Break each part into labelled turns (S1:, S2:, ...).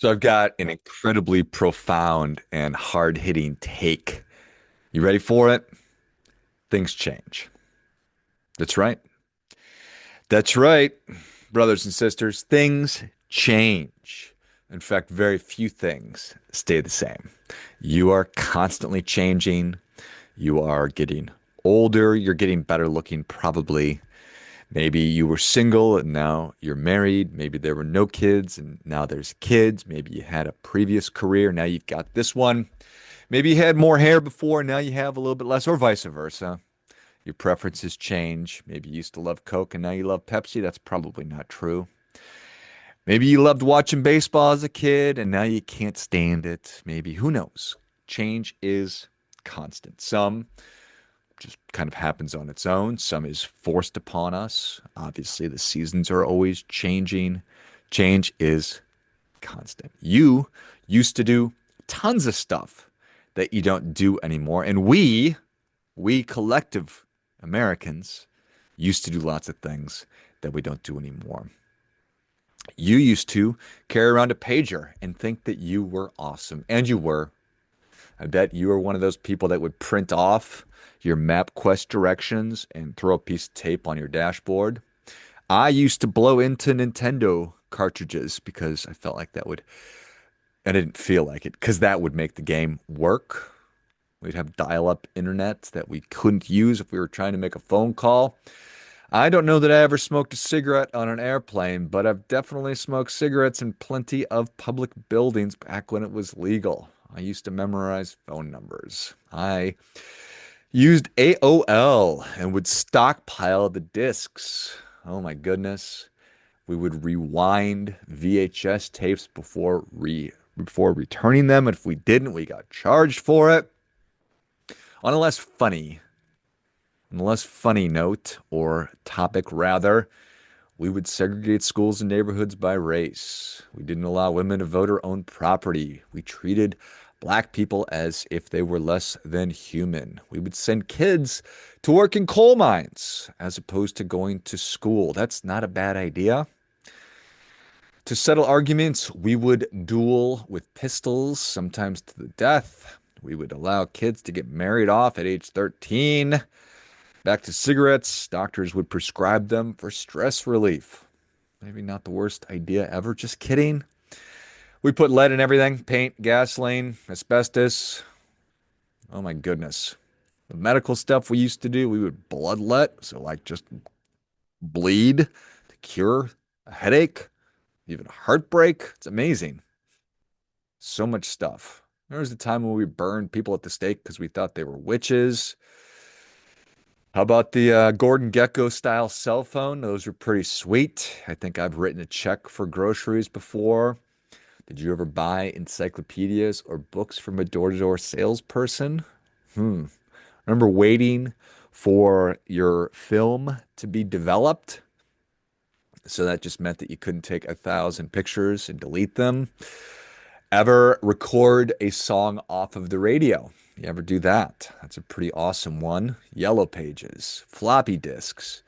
S1: So I've got an incredibly profound and hard-hitting take. You ready for it? Things change. That's right. That's right, brothers and sisters. Things change. In fact, very few things stay the same. You are constantly changing. You are getting older. You're getting better looking, probably. Maybe you were single and now you're married. Maybe there were no kids and now there's kids. Maybe you had a previous career. Now you've got this one. Maybe you had more hair before, now you have a little bit less, or vice versa. Your preferences change. Maybe you used to love Coke and now you love Pepsi. That's probably not true. Maybe you loved watching baseball as a kid and now you can't stand it. Maybe, who knows? Change is constant. Some just kind of happens on its own, some is forced upon us. Obviously, the seasons are always changing. Change is constant. You used to do tons of stuff that you don't do anymore. And we collective Americans used to do lots of things that we don't do anymore. You used to carry around a pager and think that you were awesome. And you were. I bet you were one of those people that would print off your MapQuest directions and throw a piece of tape on your dashboard. I used to blow into Nintendo cartridges because I felt like that would, I didn't feel like it, because that would make the game work. We'd have dial-up internet that we couldn't use if we were trying to make a phone call. I don't know that I ever smoked a cigarette on an airplane, but I've definitely smoked cigarettes in plenty of public buildings back when it was legal. I used to memorize phone numbers. I used AOL and would stockpile the discs. Oh my goodness. We would rewind VHS tapes before returning them. And if we didn't, we got charged for it. On a less funny On a less funny note, or topic rather, we would segregate schools and neighborhoods by race. We didn't allow women to vote or own property. We treated black people as if they were less than human. We would send kids to work in coal mines as opposed to going to school. That's not a bad idea. To settle arguments, we would duel with pistols, sometimes to the death. We would allow kids to get married off at age 13. Back to cigarettes, doctors would prescribe them for stress relief. Maybe not the worst idea ever, just kidding. We put lead in everything, paint, gasoline, asbestos. Oh my goodness. The medical stuff we used to do, we would bloodlet, so like just bleed to cure a headache, even a heartbreak. It's amazing. So much stuff. There was a time when we burned people at the stake because we thought they were witches. How about the Gordon Gekko style cell phone? Those are pretty sweet. I think I've written a check for groceries before. Did you ever buy encyclopedias or books from a door-to-door salesperson? Hmm. Remember waiting for your film to be developed? So that just meant that you couldn't take 1,000 pictures and delete them. Ever record a song off of the radio? You ever do that? That's a pretty awesome one. Yellow pages, floppy disks,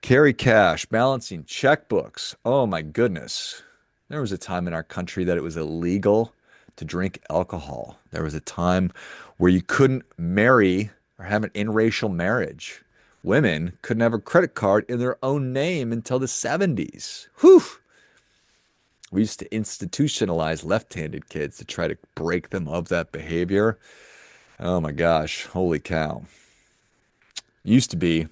S1: carry cash, balancing checkbooks. Oh my goodness. There was a time in our country that it was illegal to drink alcohol. There was a time where you couldn't marry or have an interracial marriage. Women couldn't have a credit card in their own name until the 70s. Whew. We used to institutionalize left-handed kids to try to break them of that behavior. Oh my gosh, holy cow. It used to be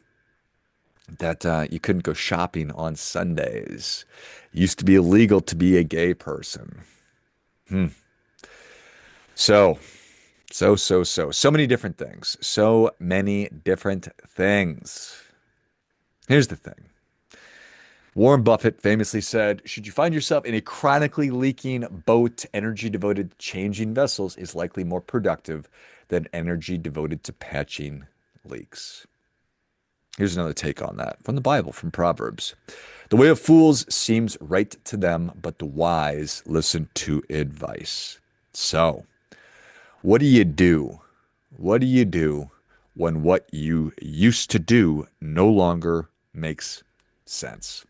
S1: that you couldn't go shopping on Sundays. It used to be illegal to be a gay person. Hmm. So, so many different things. So many different things. Here's the thing. Warren Buffett famously said, should you find yourself in a chronically leaking boat, energy devoted to changing vessels is likely more productive than energy devoted to patching leaks. Here's another take on that from the Bible, from Proverbs. The way of fools seems right to them, but the wise listen to advice. So, what do you do? What do you do when what you used to do no longer makes sense?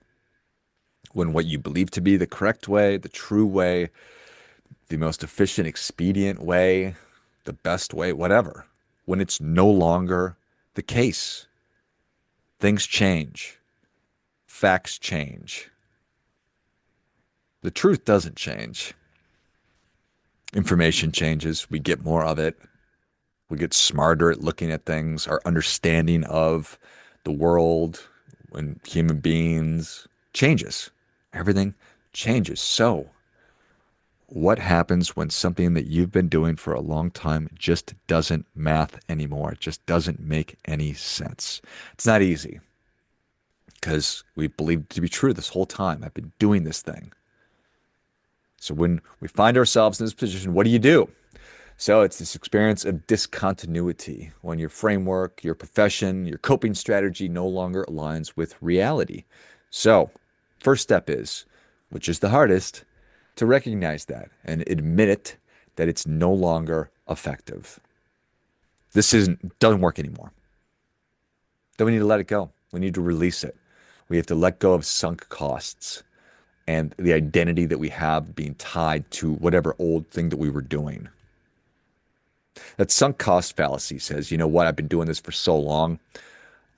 S1: When what you believe to be the correct way, the true way, the most efficient, expedient way, the best way, whatever, when it's no longer the case. Things change, facts change. The truth doesn't change. Information changes, we get more of it, we get smarter at looking at things, our understanding of the world and human beings changes. Everything changes. So, what happens when something that you've been doing for a long time just doesn't math anymore? It just doesn't make any sense. It's not easy because we believed it to be true this whole time. I've been doing this thing. So when we find ourselves in this position, what do you do? So it's this experience of discontinuity when your framework, your profession, your coping strategy no longer aligns with reality. So, first step is, which is the hardest, to recognize that and admit it that it's no longer effective. This doesn't work anymore. Then we need to let it go. We need to release it. We have to let go of sunk costs and the identity that we have being tied to whatever old thing that we were doing. That sunk cost fallacy says, you know what, I've been doing this for so long,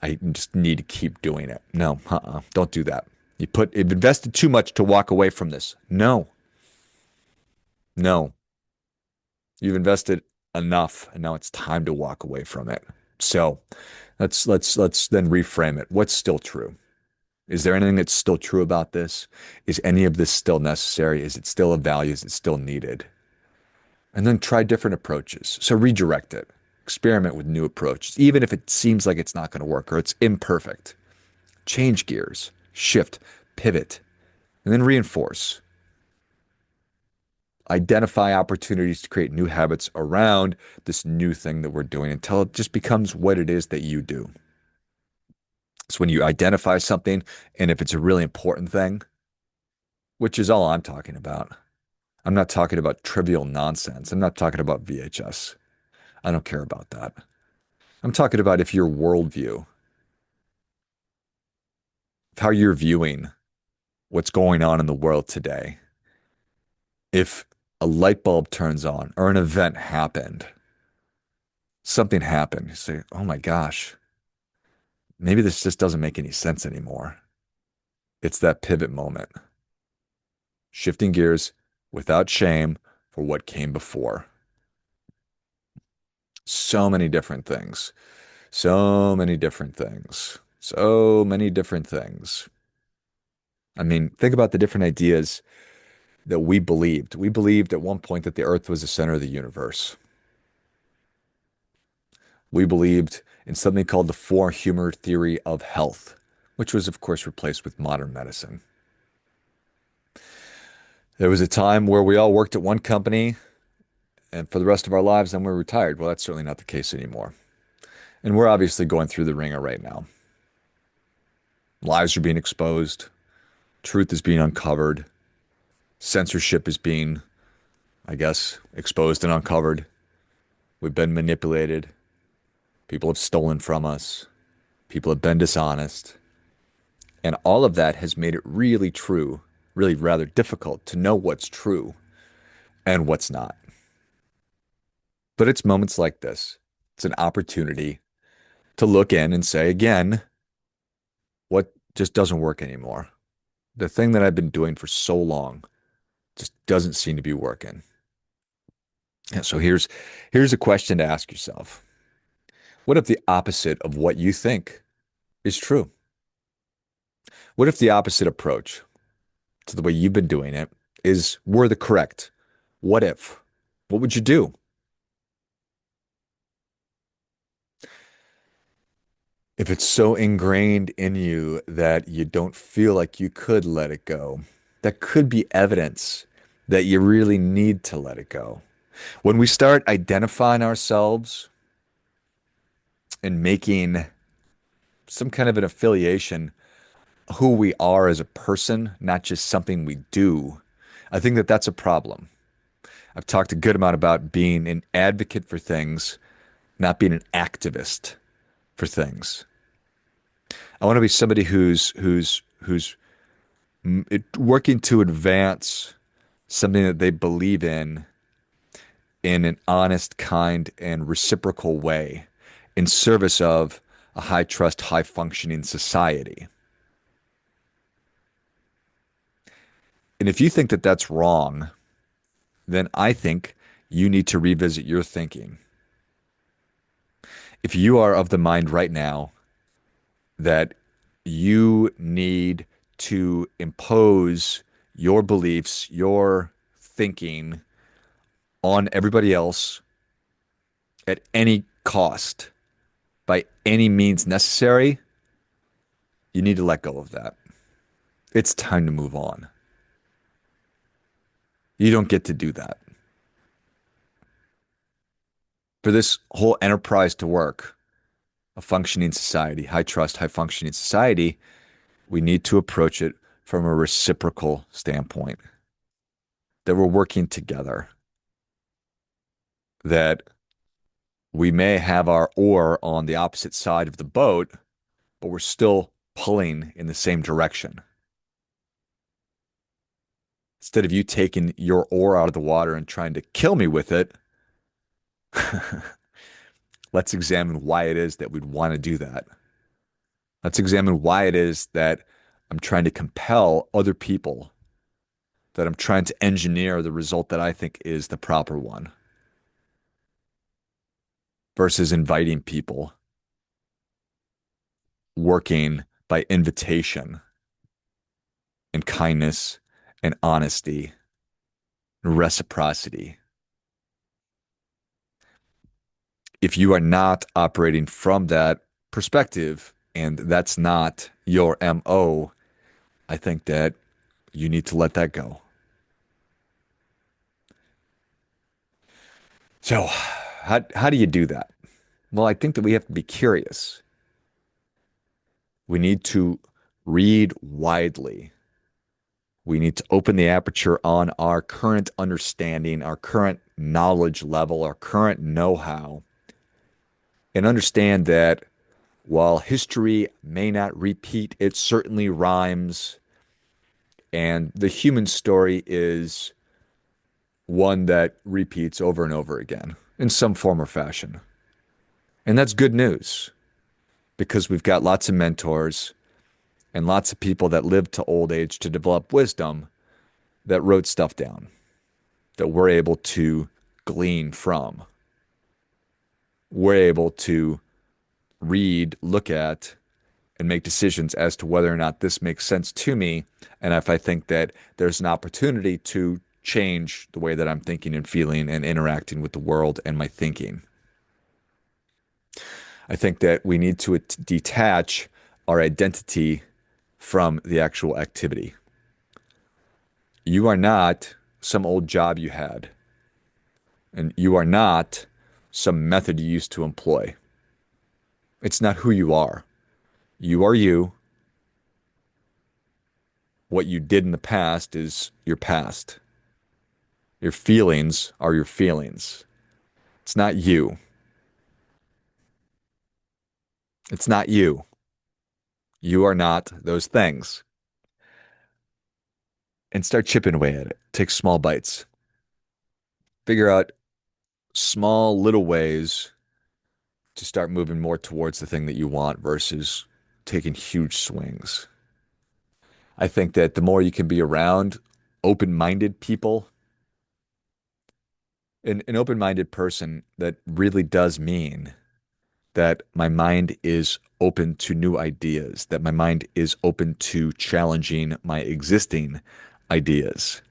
S1: I just need to keep doing it. No, don't do that. You've invested too much to walk away from this. No, no. You've invested enough, and now it's time to walk away from it. So let's then reframe it. What's still true? Is there anything that's still true about this? Is any of this still necessary? Is it still of value? Is it still needed? And then try different approaches. So redirect it. Experiment with new approaches, even if it seems like it's not going to work or it's imperfect. Change gears, shift, pivot, and then reinforce. Identify opportunities to create new habits around this new thing that we're doing until it just becomes what it is that you do. So when you identify something, and if it's a really important thing, which is all I'm talking about, I'm not talking about trivial nonsense. I'm not talking about VHS. I don't care about that. I'm talking about if your worldview, how you're viewing what's going on in the world today, if a light bulb turns on or an event happened, something happened, you say, oh my gosh, maybe this just doesn't make any sense anymore. It's that pivot moment, shifting gears without shame for what came before. So many different things, so many different things, so many different things. I mean, think about the different ideas that we believed. We believed at one point that the earth was the center of the universe. We believed in something called the four humor theory of health, which was, of course, replaced with modern medicine. There was a time where we all worked at one company and for the rest of our lives, then we're retired. Well, that's certainly not the case anymore. And we're obviously going through the ringer right now. Lies are being exposed, truth is being uncovered, censorship is being, I guess, exposed and uncovered. We've been manipulated. People have stolen from us. People have been dishonest. And all of that has made it really true, really rather difficult to know what's true and what's not. But it's moments like this. It's an opportunity to look in and say, again, what just doesn't work anymore? The thing that I've been doing for so long just doesn't seem to be working. Yeah, so here's a question to ask yourself. What if the opposite of what you think is true? What if the opposite approach to the way you've been doing it were the correct? What if? What would you do? If it's so ingrained in you that you don't feel like you could let it go, that could be evidence that you really need to let it go. When we start identifying ourselves and making some kind of an affiliation, who we are as a person, not just something we do, I think that that's a problem. I've talked a good amount about being an advocate for things, not being an activist for things. I want to be somebody who's working to advance something that they believe in an honest, kind, and reciprocal way in service of a high trust, high functioning society. And if you think that that's wrong, then I think you need to revisit your thinking. If you are of the mind right now that you need to impose your beliefs, your thinking on everybody else at any cost, by any means necessary, you need to let go of that. It's time to move on. You don't get to do that. For this whole enterprise to work, a functioning society, high trust, high functioning society, we need to approach it from a reciprocal standpoint, that we're working together, that we may have our oar on the opposite side of the boat, but we're still pulling in the same direction. Instead of you taking your oar out of the water and trying to kill me with it, let's examine why it is that we'd want to do that. Let's examine why it is that I'm trying to compel other people, that I'm trying to engineer the result that I think is the proper one, versus inviting people, working by invitation and kindness and honesty and reciprocity. If you are not operating from that perspective and that's not your MO, I think that you need to let that go. So, how do you do that? Well, I think that we have to be curious. We need to read widely. We need to open the aperture on our current understanding, our current knowledge level, our current know-how, and understand that while history may not repeat, it certainly rhymes. And the human story is one that repeats over and over again in some form or fashion. And that's good news because we've got lots of mentors and lots of people that lived to old age to develop wisdom that wrote stuff down that we're able to glean from. We're able to read, look at, and make decisions as to whether or not this makes sense to me. And if I think that there's an opportunity to change the way that I'm thinking and feeling and interacting with the world and my thinking. I think that we need to detach our identity from the actual activity. You are not some old job you had, and you are not some method you used to employ. It's not who you are. You are you. What you did in the past is your past. Your feelings are your feelings. It's not you. It's not you. You are not those things. And start chipping away at it. Take small bites. Figure out small little ways to start moving more towards the thing that you want versus taking huge swings. I think that the more you can be around open-minded people, an open-minded person, that really does mean that my mind is open to new ideas, that my mind is open to challenging my existing ideas.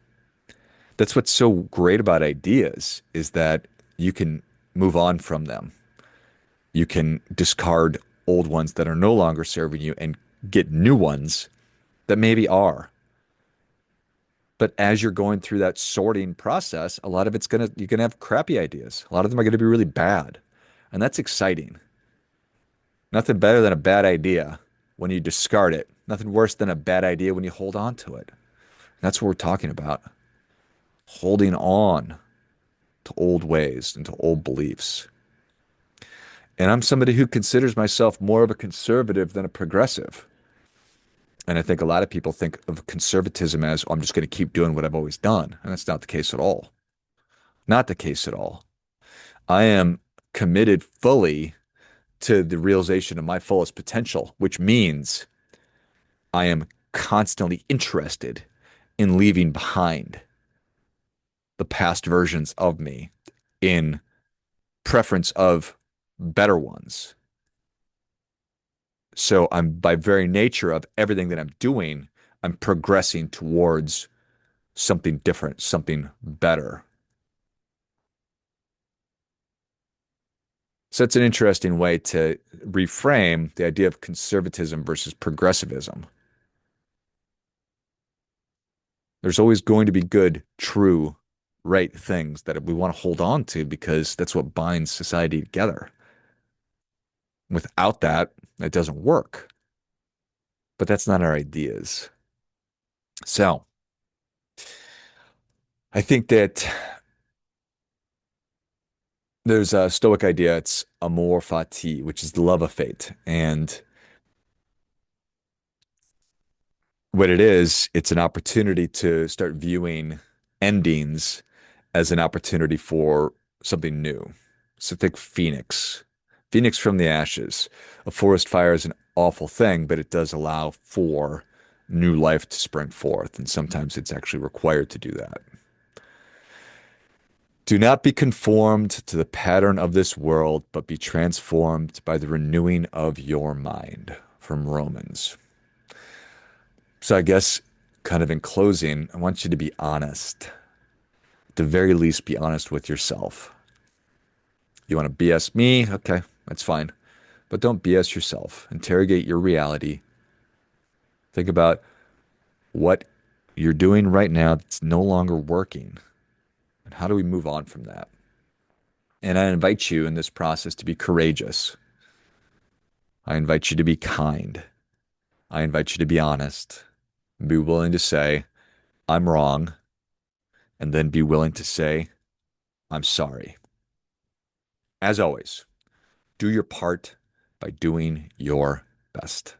S1: That's what's so great about ideas is that you can move on from them. You can discard old ones that are no longer serving you and get new ones that maybe are. But as you're going through that sorting process, a lot of you're gonna have crappy ideas. A lot of them are gonna be really bad. And that's exciting. Nothing better than a bad idea when you discard it. Nothing worse than a bad idea when you hold on to it. That's what we're talking about. Holding on to old ways and to old beliefs. And I'm somebody who considers myself more of a conservative than a progressive. And I think a lot of people think of conservatism as, oh, I'm just going to keep doing what I've always done. And that's not the case at all. Not the case at all. I am committed fully to the realization of my fullest potential, which means I am constantly interested in leaving behind the past versions of me in preference of better ones. So I'm, by very nature of everything that I'm doing, I'm progressing towards something different, something better. So it's an interesting way to reframe the idea of conservatism versus progressivism. There's always going to be good, true, right things that we want to hold on to because that's what binds society together. Without that, it doesn't work. But that's not our ideas. So I think that there's a Stoic idea, it's amor fati, which is the love of fate. And what it is, it's an opportunity to start viewing endings as an opportunity for something new. So think Phoenix, Phoenix from the ashes. A forest fire is an awful thing, but it does allow for new life to spring forth. And sometimes it's actually required to do that. Do not be conformed to the pattern of this world, but be transformed by the renewing of your mind. From Romans. So I guess kind of in closing, I want you to be honest. At the very least, be honest with yourself. You want to BS me? Okay, that's fine. But don't BS yourself. Interrogate your reality. Think about what you're doing right now that's no longer working. And how do we move on from that? And I invite you in this process to be courageous. I invite you to be kind. I invite you to be honest. Be willing to say, I'm wrong. And then be willing to say, I'm sorry. As always, do your part by doing your best.